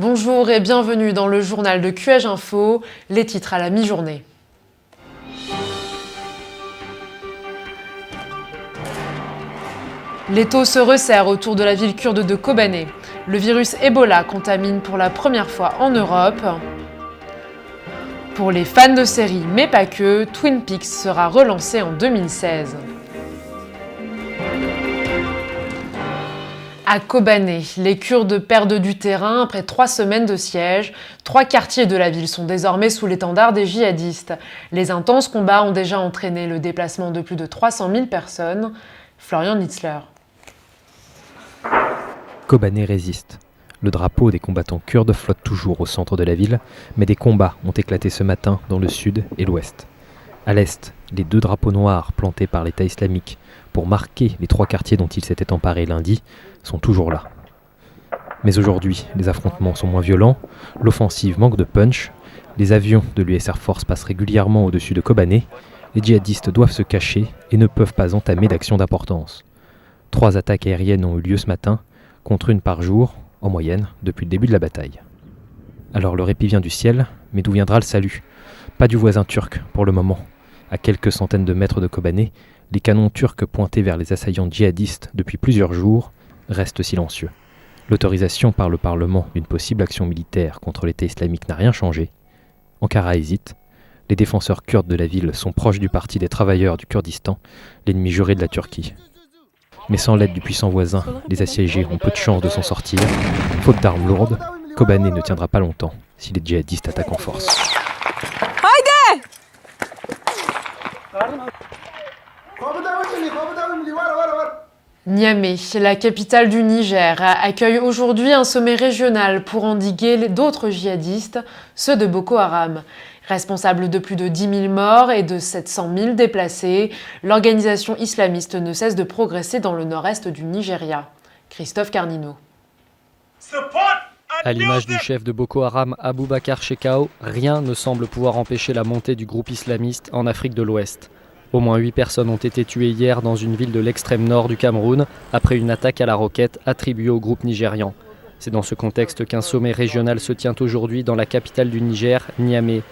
Bonjour et bienvenue dans le journal de QH Info, les titres à la mi-journée. L'étau se resserre autour de la ville kurde de Kobané. Le virus Ebola contamine pour la première fois en Europe. Pour les fans de séries, mais pas que, Twin Peaks sera relancé en 2016. À Kobané, les Kurdes perdent du terrain après 3 semaines de siège. 3 quartiers de la ville sont désormais sous l'étendard des djihadistes. Les intenses combats ont déjà entraîné le déplacement de plus de 300 000 personnes. Florian Nitzler. Kobané résiste. Le drapeau des combattants kurdes flotte toujours au centre de la ville, mais des combats ont éclaté ce matin dans le sud et l'ouest. À l'est, les 2 drapeaux noirs plantés par l'État islamique pour marquer les 3 quartiers dont il s'était emparé lundi sont toujours là. Mais aujourd'hui, les affrontements sont moins violents, l'offensive manque de punch, les avions de l'US Air Force passent régulièrement au-dessus de Kobané, les djihadistes doivent se cacher et ne peuvent pas entamer d'action d'importance. 3 attaques aériennes ont eu lieu ce matin, contre une par jour, en moyenne, depuis le début de la bataille. Alors le répit vient du ciel, mais d'où viendra le salut? Pas du voisin turc, pour le moment. À quelques centaines de mètres de Kobané, les canons turcs pointés vers les assaillants djihadistes depuis plusieurs jours restent silencieux. L'autorisation par le Parlement d'une possible action militaire contre l'État islamique n'a rien changé. Ankara hésite. Les défenseurs kurdes de la ville sont proches du Parti des travailleurs du Kurdistan, l'ennemi juré de la Turquie. Mais sans l'aide du puissant voisin, les assiégés ont peu de chance de s'en sortir. Faute d'armes lourdes, Kobané ne tiendra pas longtemps si les djihadistes attaquent en force. Niamey, la capitale du Niger, accueille aujourd'hui un sommet régional pour endiguer d'autres djihadistes, ceux de Boko Haram. Responsable de plus de 10 000 morts et de 700 000 déplacés, l'organisation islamiste ne cesse de progresser dans le nord-est du Nigeria. Christophe Carnino. À l'image du chef de Boko Haram, Aboubakar Shekau, rien ne semble pouvoir empêcher la montée du groupe islamiste en Afrique de l'Ouest. Au moins 8 personnes ont été tuées hier dans une ville de l'extrême nord du Cameroun après une attaque à la roquette attribuée au groupe nigérian. C'est dans ce contexte qu'un sommet régional se tient aujourd'hui dans la capitale du Niger, Niamey.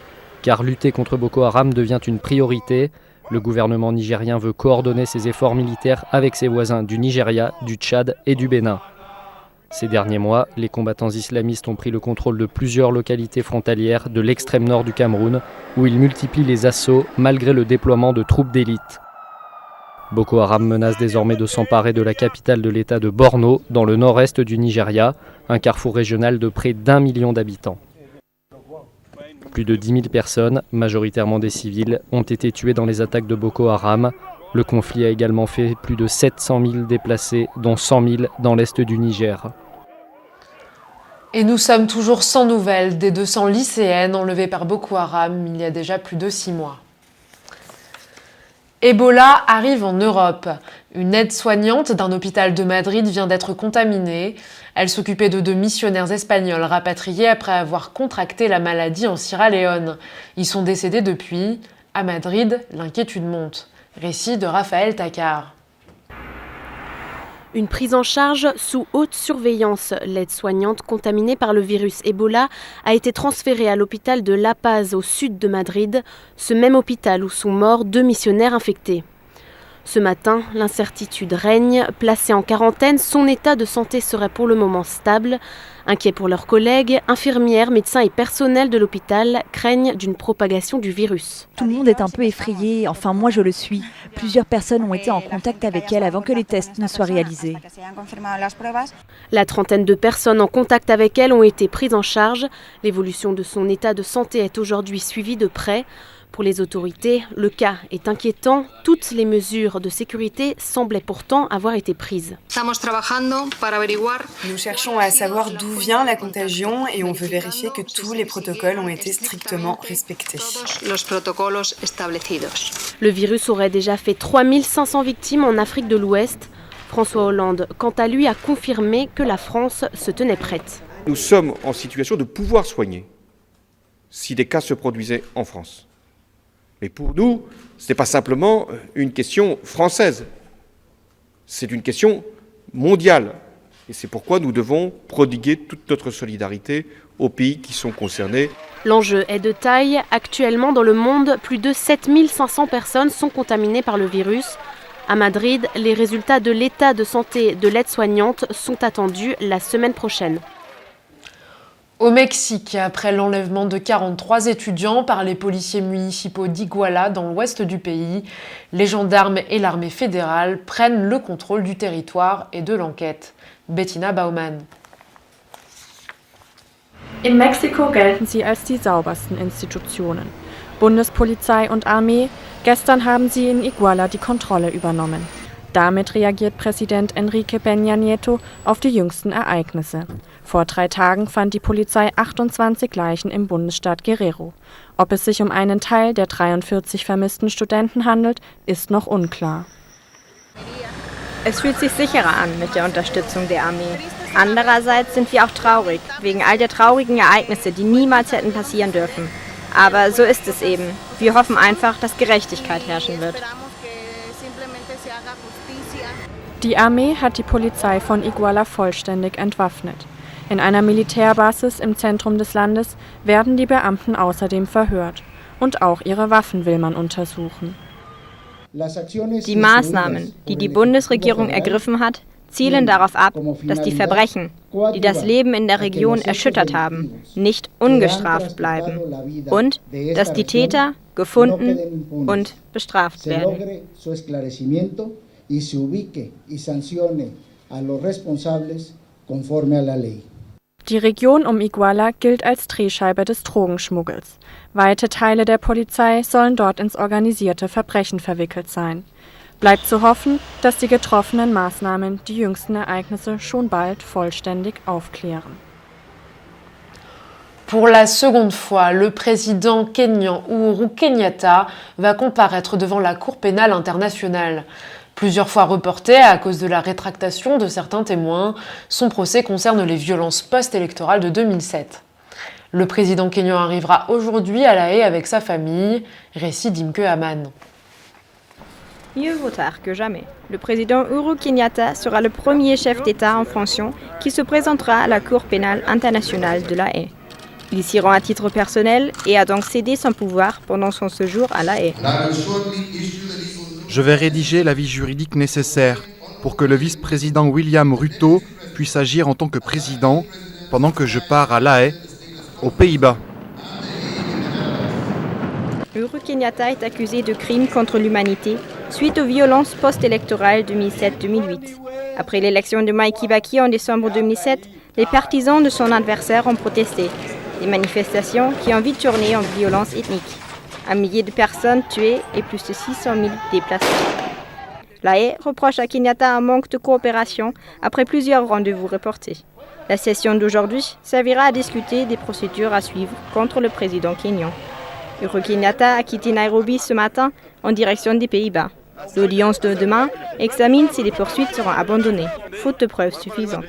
Car lutter contre Boko Haram devient une priorité. Le gouvernement nigérien veut coordonner ses efforts militaires avec ses voisins du Nigeria, du Tchad et du Bénin. Ces derniers mois, les combattants islamistes ont pris le contrôle de plusieurs localités frontalières de l'extrême nord du Cameroun, où ils multiplient les assauts malgré le déploiement de troupes d'élite. Boko Haram menace désormais de s'emparer de la capitale de l'État de Borno, dans le nord-est du Nigeria, un carrefour régional de près d'1 million d'habitants. Plus de 10 000 personnes, majoritairement des civils, ont été tuées dans les attaques de Boko Haram. Le conflit a également fait plus de 700 000 déplacés, dont 100 000 dans l'est du Niger. Et nous sommes toujours sans nouvelles des 200 lycéennes enlevées par Boko Haram il y a déjà plus de 6 mois. Ebola arrive en Europe. Une aide-soignante d'un hôpital de Madrid vient d'être contaminée. Elle s'occupait de 2 missionnaires espagnols rapatriés après avoir contracté la maladie en Sierra Leone. Ils sont décédés depuis. À Madrid, l'inquiétude monte. Récit de Raphaël Takar. Une prise en charge sous haute surveillance. L'aide-soignante contaminée par le virus Ebola a été transférée à l'hôpital de La Paz au sud de Madrid, ce même hôpital où sont morts 2 missionnaires infectés. Ce matin, l'incertitude règne. Placée en quarantaine, son état de santé serait pour le moment stable. Inquiets pour leurs collègues, infirmières, médecins et personnel de l'hôpital craignent d'une propagation du virus. Tout le monde est un peu effrayé, enfin moi je le suis. Plusieurs personnes ont été en contact avec elle avant que les tests ne soient réalisés. La trentaine de personnes en contact avec elle ont été prises en charge. L'évolution de son état de santé est aujourd'hui suivie de près. Pour les autorités, le cas est inquiétant. Toutes les mesures de sécurité semblaient pourtant avoir été prises. Nous cherchons à savoir d'où vient la contagion et on veut vérifier que tous les protocoles ont été strictement respectés. Le virus aurait déjà fait 3500 victimes en Afrique de l'Ouest. François Hollande, quant à lui, a confirmé que la France se tenait prête. Nous sommes en situation de pouvoir soigner si des cas se produisaient en France. Mais pour nous, ce n'est pas simplement une question française, c'est une question mondiale. Et c'est pourquoi nous devons prodiguer toute notre solidarité aux pays qui sont concernés. L'enjeu est de taille. Actuellement, dans le monde, plus de 7500 personnes sont contaminées par le virus. À Madrid, les résultats de l'état de santé de l'aide-soignante sont attendus la semaine prochaine. Au Mexique, après l'enlèvement de 43 étudiants par les policiers municipaux d'Iguala dans l'ouest du pays, les gendarmes et l'armée fédérale prennent le contrôle du territoire et de l'enquête. Bettina Baumann. In Mexiko gelten sie als die saubersten Institutionen. Bundespolizei und Armee, gestern haben sie in Iguala die Kontrolle übernommen. Damit reagiert Präsident Enrique Peña Nieto auf die jüngsten Ereignisse. Vor 3 Tagen fand die Polizei 28 Leichen im Bundesstaat Guerrero. Ob es sich um einen Teil der 43 vermissten Studenten handelt, ist noch unklar. Es fühlt sich sicherer an mit der Unterstützung der Armee. Andererseits sind wir auch traurig, wegen all der traurigen Ereignisse, die niemals hätten passieren dürfen. Aber so ist es eben. Wir hoffen einfach, dass Gerechtigkeit herrschen wird. Die Armee hat die Polizei von Iguala vollständig entwaffnet. In einer Militärbasis im Zentrum des Landes werden die Beamten außerdem verhört. Und auch ihre Waffen will man untersuchen. Die Maßnahmen, die die Bundesregierung ergriffen hat, zielen darauf ab, dass die Verbrechen, die das Leben in der Region erschüttert haben, nicht ungestraft bleiben und dass die Täter gefunden und bestraft werden. Die Region um Iguala gilt als Drehscheibe des Drogenschmuggels. Weite Teile der Polizei sollen dort ins organisierte Verbrechen verwickelt sein. Bleibt zu hoffen, dass die getroffenen Maßnahmen die jüngsten Ereignisse schon bald vollständig aufklären. Pour la seconde fois, le président kényan Uhuru Kenyatta va comparaître devant la Cour pénale internationale. Plusieurs fois reporté à cause de la rétractation de certains témoins, son procès concerne les violences post-électorales de 2007. Le président kényan arrivera aujourd'hui à La Haye avec sa famille. Récit d'Imke Haman. Mieux vaut tard que jamais. Le président Uhuru Kenyatta sera le premier chef d'État en fonction qui se présentera à la Cour pénale internationale de La Haye. Il s'y rend à titre personnel et a donc cédé son pouvoir pendant son séjour à La Haye. Je vais rédiger l'avis juridique nécessaire pour que le vice-président William Ruto puisse agir en tant que président pendant que je pars à La Haye, aux Pays-Bas. Uhuru Kenyatta est accusé de crimes contre l'humanité suite aux violences post-électorales 2007-2008. Après l'élection de Mwai Kibaki en décembre 2007, les partisans de son adversaire ont protesté. Des manifestations qui ont vite tourné en violence ethnique. 1 millier de personnes tuées et plus de 600 000 déplacés. La Haye reproche à Kenyatta un manque de coopération après plusieurs rendez-vous reportés. La session d'aujourd'hui servira à discuter des procédures à suivre contre le président kényan. Uhuru Kenyatta a quitté Nairobi ce matin en direction des Pays-Bas. L'audience de demain examine si les poursuites seront abandonnées, faute de preuves suffisantes.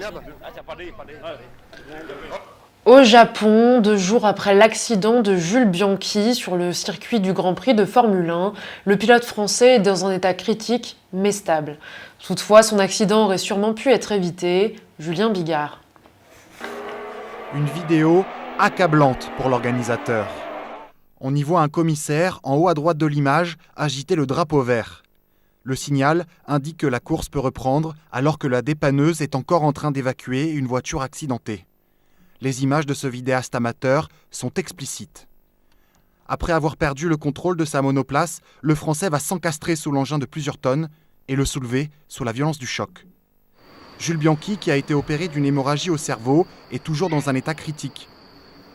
Au Japon, 2 jours après l'accident de Jules Bianchi sur le circuit du Grand Prix de Formule 1, le pilote français est dans un état critique mais stable. Toutefois, son accident aurait sûrement pu être évité. Julien Bigard. Une vidéo accablante pour l'organisateur. On y voit un commissaire, en haut à droite de l'image, agiter le drapeau vert. Le signal indique que la course peut reprendre alors que la dépanneuse est encore en train d'évacuer une voiture accidentée. Les images de ce vidéaste amateur sont explicites. Après avoir perdu le contrôle de sa monoplace, le Français va s'encastrer sous l'engin de plusieurs tonnes et le soulever sous la violence du choc. Jules Bianchi, qui a été opéré d'une hémorragie au cerveau, est toujours dans un état critique.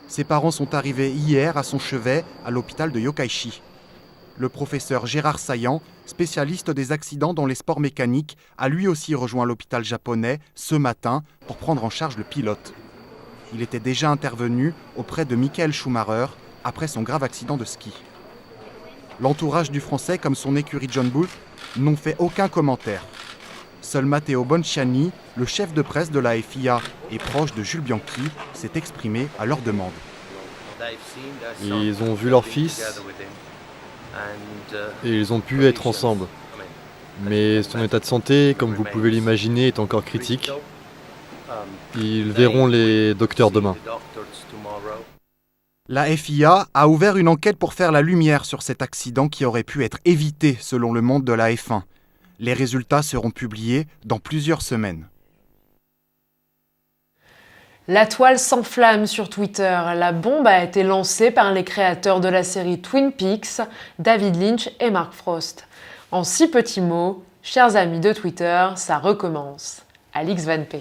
Ses parents sont arrivés hier à son chevet à l'hôpital de Yokkaichi. Le professeur Gérard Saillant, spécialiste des accidents dans les sports mécaniques, a lui aussi rejoint l'hôpital japonais ce matin pour prendre en charge le pilote. Il était déjà intervenu auprès de Michael Schumacher après son grave accident de ski. L'entourage du Français, comme son écurie John Bull, n'ont fait aucun commentaire. Seul Matteo Bonciani, le chef de presse de la FIA et proche de Jules Bianchi, s'est exprimé à leur demande. Ils ont vu leur fils et ils ont pu être ensemble. Mais son état de santé, comme vous pouvez l'imaginer, est encore critique. Ils verront les docteurs demain. La FIA a ouvert une enquête pour faire la lumière sur cet accident qui aurait pu être évité selon le monde de la F1. Les résultats seront publiés dans plusieurs semaines. La toile s'enflamme sur Twitter. La bombe a été lancée par les créateurs de la série Twin Peaks, David Lynch et Mark Frost. En 6 petits mots, chers amis de Twitter, ça recommence. Alix Van P.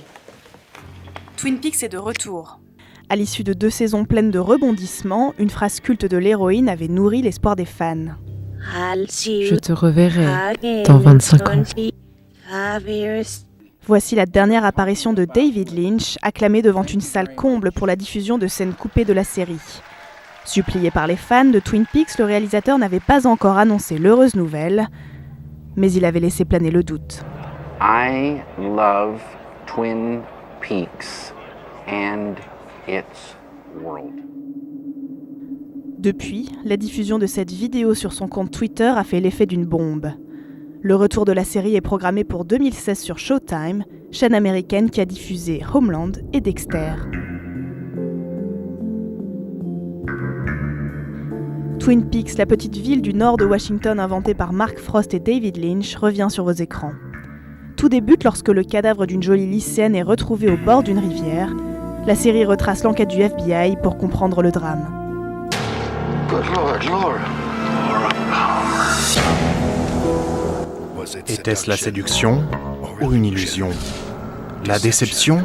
Twin Peaks est de retour. À l'issue de 2 saisons pleines de rebondissements, une phrase culte de l'héroïne avait nourri l'espoir des fans. Je te reverrai dans 25 ans. Voici la dernière apparition de David Lynch, acclamé devant une salle comble pour la diffusion de scènes coupées de la série. Supplié par les fans de Twin Peaks, le réalisateur n'avait pas encore annoncé l'heureuse nouvelle, mais il avait laissé planer le doute. I love Twin Peaks and its world. Depuis, la diffusion de cette vidéo sur son compte Twitter a fait l'effet d'une bombe. Le retour de la série est programmé pour 2016 sur Showtime, chaîne américaine qui a diffusé Homeland et Dexter. Twin Peaks, la petite ville du nord de Washington inventée par Mark Frost et David Lynch, revient sur vos écrans. Tout débute lorsque le cadavre d'une jolie lycéenne est retrouvé au bord d'une rivière. La série retrace l'enquête du FBI pour comprendre le drame. Était-ce la séduction ou une illusion? La déception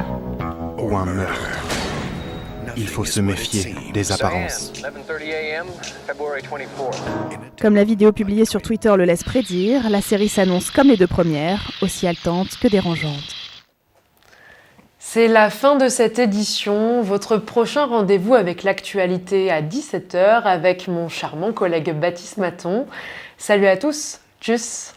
ou un meurtre? Il faut se méfier des apparences. Comme la vidéo publiée sur Twitter le laisse prédire, la série s'annonce comme les 2 premières, aussi haletante que dérangeante. C'est la fin de cette édition. Votre prochain rendez-vous avec l'actualité à 17h avec mon charmant collègue Baptiste Maton. Salut à tous, tchuss.